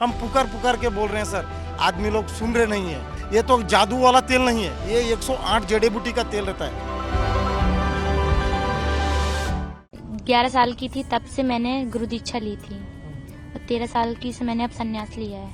हम पुकार पुकार के बोल रहे हैं सर, आदमी लोग सुन रहे नहीं है। ये तो जादू वाला तेल नहीं है, ये 108 जड़ी बूटी का तेल रहता है। 11 साल की थी तब से मैंने गुरु दीक्षा ली थी और 13 साल की से मैंने अब संन्यास लिया है।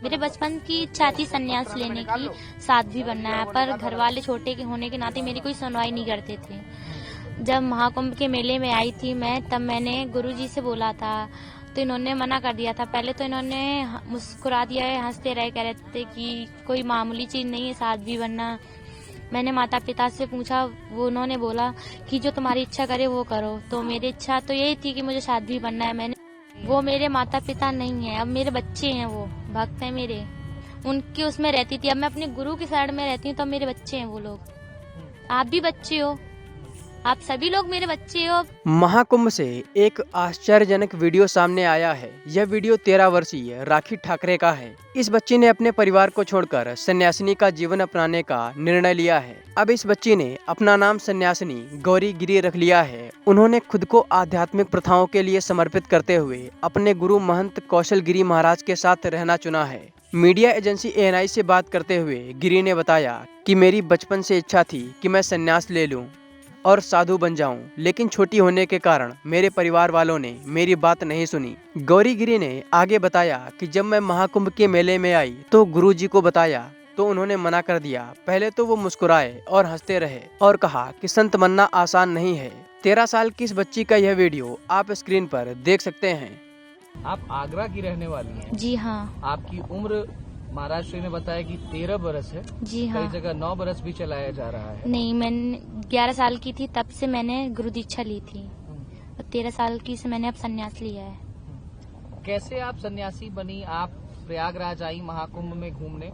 मेरे बचपन की इच्छा थी संन्यास लेने की, साध्वी बनना है, पर घर वाले छोटे के होने के नाते मेरी कोई सुनवाई नहीं करते थे। जब महाकुंभ के मेले में आई थी मैं, तब मैंने गुरुजी से बोला था तो इन्होंने मना कर दिया था। पहले तो इन्होंने मुस्कुरा दिया है, हंसते रहे, कह रहे थे कि कोई मामूली चीज नहीं है साध्वी बनना। मैंने माता पिता से पूछा, वो उन्होंने बोला कि जो तुम्हारी इच्छा करे वो करो। तो मेरी इच्छा तो यही थी कि मुझे साध्वी बनना है। वो मेरे माता पिता नहीं है, अब मेरे बच्चे हैं, वो भक्त हैं मेरे। उनकी उसमें रहती थी, अब मैं अपने गुरु की साइड में रहती हूँ, तो मेरे बच्चे हैं वो लोग। आप भी बच्चे हो, आप सभी लोग मेरे बच्चे हो। महाकुंभ से एक आश्चर्यजनक वीडियो सामने आया है। यह वीडियो 13 वर्षीय राखी ठाकरे का है। इस बच्ची ने अपने परिवार को छोड़कर सन्यासिनी का जीवन अपनाने का निर्णय लिया है। अब इस बच्ची ने अपना नाम सन्यासिनी गौरी गिरी रख लिया है। उन्होंने खुद को आध्यात्मिक प्रथाओं के लिए समर्पित करते हुए अपने गुरु महंत कौशल गिरी महाराज के साथ रहना चुना है। मीडिया एजेंसी ANI से बात करते हुए गिरी ने बताया कि मेरी बचपन से इच्छा थी कि मैं संन्यास ले लूं और साधु बन जाऊं, लेकिन छोटी होने के कारण मेरे परिवार वालों ने मेरी बात नहीं सुनी। गौरी गिरी ने आगे बताया कि जब मैं महाकुंभ के मेले में आई तो गुरुजी को बताया तो उन्होंने मना कर दिया। पहले तो वो मुस्कुराए और हंसते रहे और कहा कि संत बनना आसान नहीं है। 13 साल की इस बच्ची का यह वीडियो आप स्क्रीन पर देख सकते हैं। आप आगरा की रहने वाली हैं। जी हाँ। आपकी उम्र महाराष्ट्र ने बताया कि 13 बरस है। जी हाँ। कई जगह 9 बरस भी चलाया जा रहा है। नहीं, मैंने 11 साल की थी तब से मैंने गुरु दीक्षा ली थी और 13 साल की से मैंने अब संन्यास लिया है। कैसे आप सन्यासी बनी? आप प्रयागराज आई महाकुंभ में घूमने,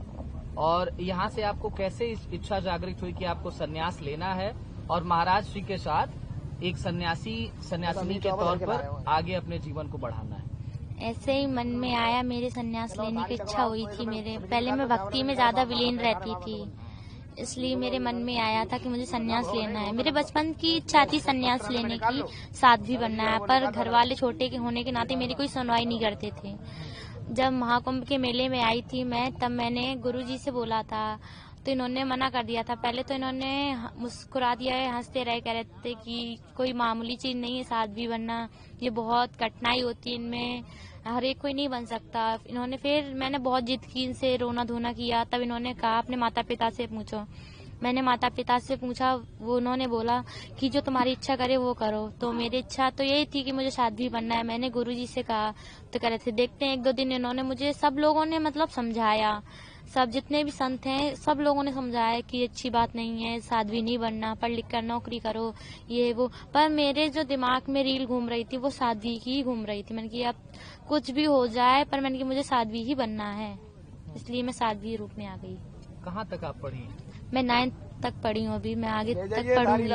और यहाँ से आपको कैसे इस इच्छा जागृत हुई कि आपको सन्यास लेना है और महाराज जी के साथ एक सन्यासिनी के तौर पर आगे अपने जीवन को बढ़ाना है? ऐसे ही मन में आया, मेरे संन्यास लेने की इच्छा हुई थी। मेरे पहले मैं भक्ति में ज्यादा विलीन रहती थी, इसलिए मेरे मन में आया था कि मुझे संन्यास लेना है। मेरे बचपन की इच्छा थी संन्यास लेने की, साध्वी बनना है, पर घर वाले छोटे के होने के नाते मेरी कोई सुनवाई नहीं करते थे। जब महाकुंभ के मेले में आई थी मैं, तब मैंने गुरुजी से बोला था तो इन्होंने मना कर दिया था। पहले तो इन्होंने मुस्कुरा दिया है, हंसते रहे, कह रहे थे कि कोई मामूली चीज नहीं है साध्वी बनना, ये बहुत कठिनाई होती है, इनमें हर एक कोई नहीं बन सकता। इन्होंने फिर मैंने बहुत जिद की, इनसे रोना धोना किया, तब इन्होंने कहा अपने माता पिता से पूछो। मैंने माता पिता से पूछा, वो उन्होंने बोला कि जो तुम्हारी इच्छा करे वो करो। तो मेरी इच्छा तो यही थी कि मुझे साध्वी बनना है। मैंने गुरुजी से कहा तो कह रहे थे देखते हैं 1-2 दिन। इन्होंने मुझे, सब लोगों ने मतलब समझाया, सब जितने भी संत हैं सब लोगों ने समझाया कि अच्छी बात नहीं है, साध्वी नहीं बनना, पढ़ लिख कर नौकरी करो, ये वो। पर मेरे जो दिमाग में रील घूम रही थी वो साध्वी की ही घूम रही थी। मैंने कहा अब कुछ भी हो जाए, पर मैंने कहा मुझे साध्वी ही बनना है, इसलिए मैं साध्वी रूप में आ गई। कहाँ तक आप पढ़ी? मैं 9th तक पढ़ी हूँ, अभी मैं आगे तक पढ़ूंगी।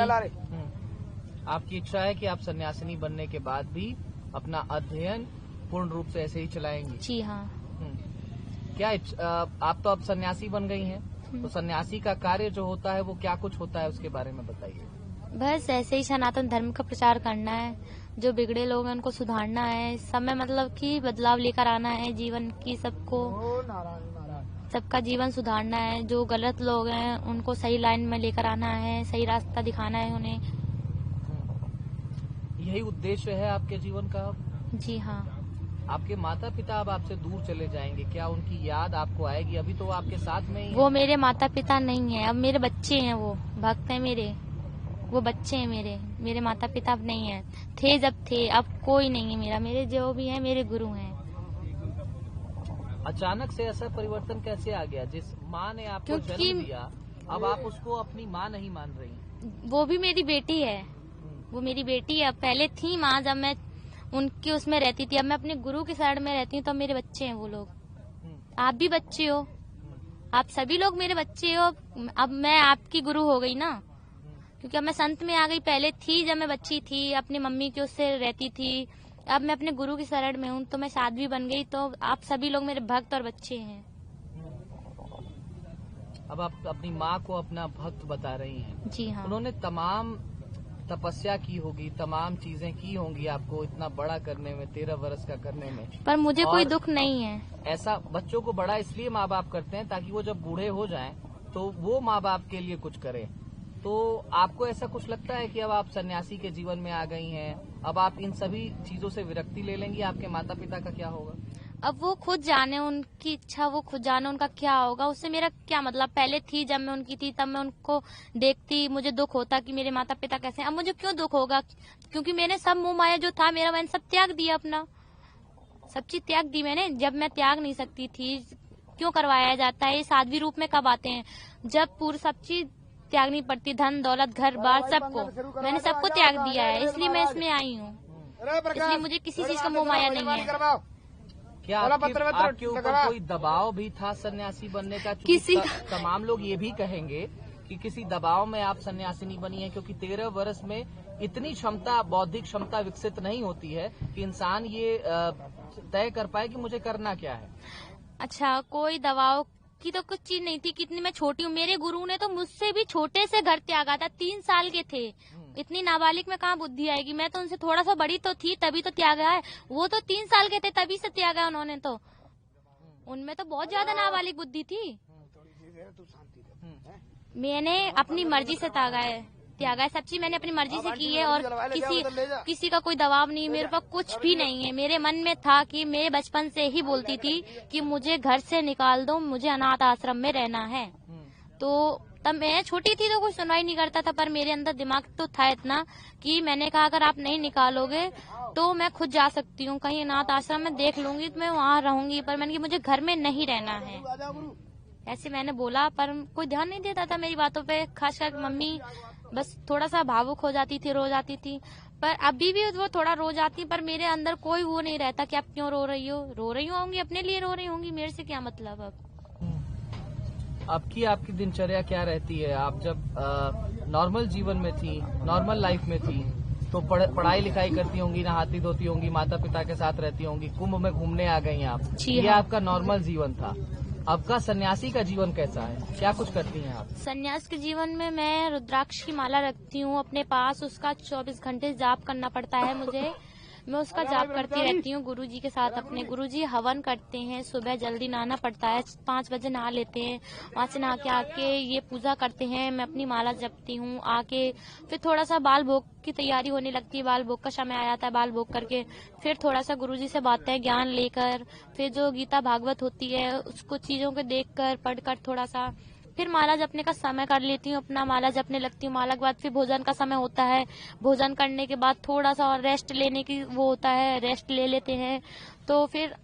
आपकी इच्छा है कि आप सन्यासिनी बनने के बाद भी अपना अध्ययन पूर्ण रूप से ऐसे ही चलाएंगी? जी हाँ। क्या आप तो अब सन्यासी बन गई हैं, तो सन्यासी का कार्य जो होता है वो क्या कुछ होता है, उसके बारे में बताइए। बस ऐसे ही सनातन धर्म का प्रचार करना है, जो बिगड़े लोग हैं उनको सुधारना है, सब में मतलब कि बदलाव लेकर आना है जीवन की, सबका जीवन सुधारना है। जो गलत लोग हैं उनको सही लाइन में लेकर आना है, सही रास्ता दिखाना है उन्हें। यही उद्देश्य है आपके जीवन का? जी हाँ। आपके माता पिता अब आपसे दूर चले जाएंगे, क्या उनकी याद आपको आएगी? अभी तो वो आपके साथ में ही वो मेरे माता पिता नहीं है, अब मेरे बच्चे हैं, वो भक्त हैं मेरे, वो बच्चे हैं मेरे माता पिता अब नहीं है। थे जब थे, अब कोई नहीं है मेरा। मेरे जो भी है मेरे गुरु हैं। अचानक से ऐसा परिवर्तन कैसे आ गया? जिस माँ ने आपको जन्म दिया, अब आप उसको अपनी माँ नहीं मान रही? वो भी मेरी बेटी है, वो मेरी बेटी है। पहले थी माँ, जब मैं उनकी उसमें रहती थी, अब मैं अपने गुरु की साइड में रहती हूँ, तो मेरे बच्चे हैं वो लोग। आप भी बच्चे हो, आप सभी लोग मेरे बच्चे हो। अब मैं आपकी गुरु हो गई ना, क्योंकि अब मैं संत में आ गई। पहले थी जब मैं बच्ची थी, अपनी मम्मी की उससे रहती थी, अब मैं अपने गुरु की शरण में हूँ, तो मैं साध्वी बन गई। तो आप सभी लोग मेरे भक्त और बच्चे हैं। अब आप अपनी माँ को अपना भक्त बता रही हैं। जी हाँ। उन्होंने तमाम तपस्या की होगी, तमाम चीजें की होंगी आपको इतना बड़ा करने में, 13 वर्ष का करने में। पर मुझे कोई और दुख नहीं है। ऐसा बच्चों को बड़ा इसलिए माँ बाप करते हैं ताकि वो जब बूढ़े हो जाएं तो वो माँ बाप के लिए कुछ करें। तो आपको ऐसा कुछ लगता है कि अब आप सन्यासी के जीवन में आ गई हैं, अब आप इन सभी चीजों से विरक्ति ले लेंगी, आपके माता पिता का क्या होगा? अब वो खुद जाने, उनकी इच्छा, वो खुद जाने उनका क्या होगा, उससे मेरा क्या मतलब। पहले थी, जब मैं उनकी थी तब मैं उनको देखती, मुझे दुख होता कि मेरे माता पिता कैसे हैं। अब मुझे क्यों दुख होगा? क्योंकि मैंने सब मोह माया जो था मेरा, मैंने सब त्याग दिया, अपना सब चीज त्याग दी मैंने। जब मैं त्याग नहीं सकती थी, क्यों करवाया जाता है? ये साध्वी रूप में कब आते हैं? जब पूरी सब चीज त्यागनी पड़ती, धन दौलत घर बार सबको, मैंने सबको त्याग दिया है, इसलिए मैं इसमें आई हूँ। इसलिए मुझे किसी चीज का मोह माया नहीं है। क्या आपके ऊपर कोई दबाव भी था सन्यासी बनने का? किसी तमाम लोग ये भी कहेंगे कि किसी दबाव में आप सन्यासी नहीं बनी है, क्योंकि 13 वर्ष में इतनी क्षमता, बौद्धिक क्षमता विकसित नहीं होती है कि इंसान ये तय कर पाए कि मुझे करना क्या है। अच्छा, कोई दबाव की तो कुछ चीज नहीं थी। कितनी मैं छोटी हूँ, मेरे गुरु ने तो मुझसे भी छोटे से घर त्यागा था, 3 साल के थे। इतनी नाबालिग में कहाँ बुद्धि आएगी? मैं तो उनसे थोड़ा सा बड़ी तो थी, तभी तो त्यागा है। वो तो 3 साल के थे, तभी से त्यागा उन्होंने। तो उनमें तो बहुत ज्यादा नाबालिग बुद्धि थी। मैंने अपनी मर्जी से त्यागा है सब चीज मैंने अपनी मर्जी से की है, और किसी का कोई दबाव नहीं, मेरे पास कुछ भी नहीं है। मेरे मन में था कि मेरे बचपन से ही बोलती थी कि मुझे घर से निकाल दो, मुझे अनाथ आश्रम में रहना है। तो तब मैं छोटी थी तो कोई सुनवाई नहीं करता था, पर मेरे अंदर दिमाग तो था इतना कि मैंने कहा अगर आप नहीं निकालोगे तो मैं खुद जा सकती हूँ कहीं अनाथ आश्रम में, देख लूंगी तो मैं वहाँ रहूंगी, पर मैंने कि मुझे घर में नहीं रहना है, ऐसे मैंने बोला। पर कोई ध्यान नहीं देता था मेरी बातों पे, खास करके मम्मी बस थोड़ा सा भावुक हो जाती थी, रो जाती थी। पर अभी भी वो थोड़ा रो जाती, पर मेरे अंदर कोई वो नहीं रहता कि आप क्यों रो रही होंगी, अपने लिए रो रही होंगी, मेरे से क्या मतलब। अब आपकी दिनचर्या क्या रहती है? आप जब नॉर्मल जीवन में थी, नॉर्मल लाइफ में थी, तो पढ़ाई लिखाई करती होंगी, नहाती धोती होंगी, माता पिता के साथ रहती होंगी, कुंभ में घूमने आ गई आप, ये आपका नॉर्मल जीवन था। आपका सन्यासी का जीवन कैसा है? क्या कुछ करती हैं आप? सन्यास के जीवन में मैं रुद्राक्ष की माला रखती हूँ अपने पास, उसका 24 घंटे जाप करना पड़ता है मुझे। मैं उसका जाप करती रहती हूँ गुरुजी के साथ। अपने गुरुजी हवन करते हैं, सुबह जल्दी नहाना पड़ता है, 5 बजे नहा लेते हैं। वहाँ से नहा के आके ये पूजा करते हैं, मैं अपनी माला जपती हूँ। आके फिर थोड़ा सा बाल भोग की तैयारी होने लगती है, बाल भोग का समय आ जाता है, बाल भोग करके फिर थोड़ा सा गुरुजी से बातें ज्ञान लेकर, फिर जो गीता भागवत होती है उसको चीजों को देखकर पढ़कर थोड़ा सा फिर माला जपने का समय कर लेती हूँ अपना, माला जपने लगती हूँ। माला के बाद फिर भोजन का समय होता है, भोजन करने के बाद थोड़ा सा और रेस्ट लेने की वो होता है, रेस्ट ले लेते हैं। तो फिर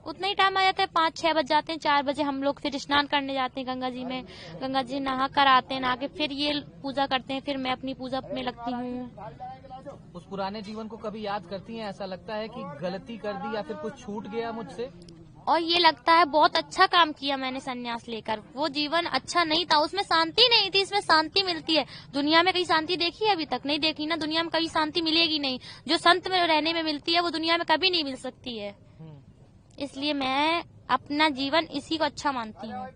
उतना ही टाइम आ जाता है, 5-6 बज जाते हैं। 4 बजे हम लोग फिर स्नान करने जाते हैं गंगा जी में, गंगा जी नहा कर आते हैं, नहा के फिर ये पूजा करते हैं, फिर मैं अपनी पूजा में लगती हूँ। उस पुराने जीवन को कभी याद करती हैं? ऐसा लगता है कि गलती कर दी या फिर कुछ छूट गया मुझसे? और ये लगता है बहुत अच्छा काम किया मैंने संन्यास लेकर। वो जीवन अच्छा नहीं था, उसमें शांति नहीं थी, इसमें शांति मिलती है। दुनिया में कहीं शांति देखी है? अभी तक नहीं देखी ना, दुनिया में कभी शांति मिलेगी नहीं। जो संत में रहने में मिलती है वो दुनिया में कभी नहीं मिल सकती है। इसलिए मैं अपना जीवन इसी को अच्छा मानती हूँ।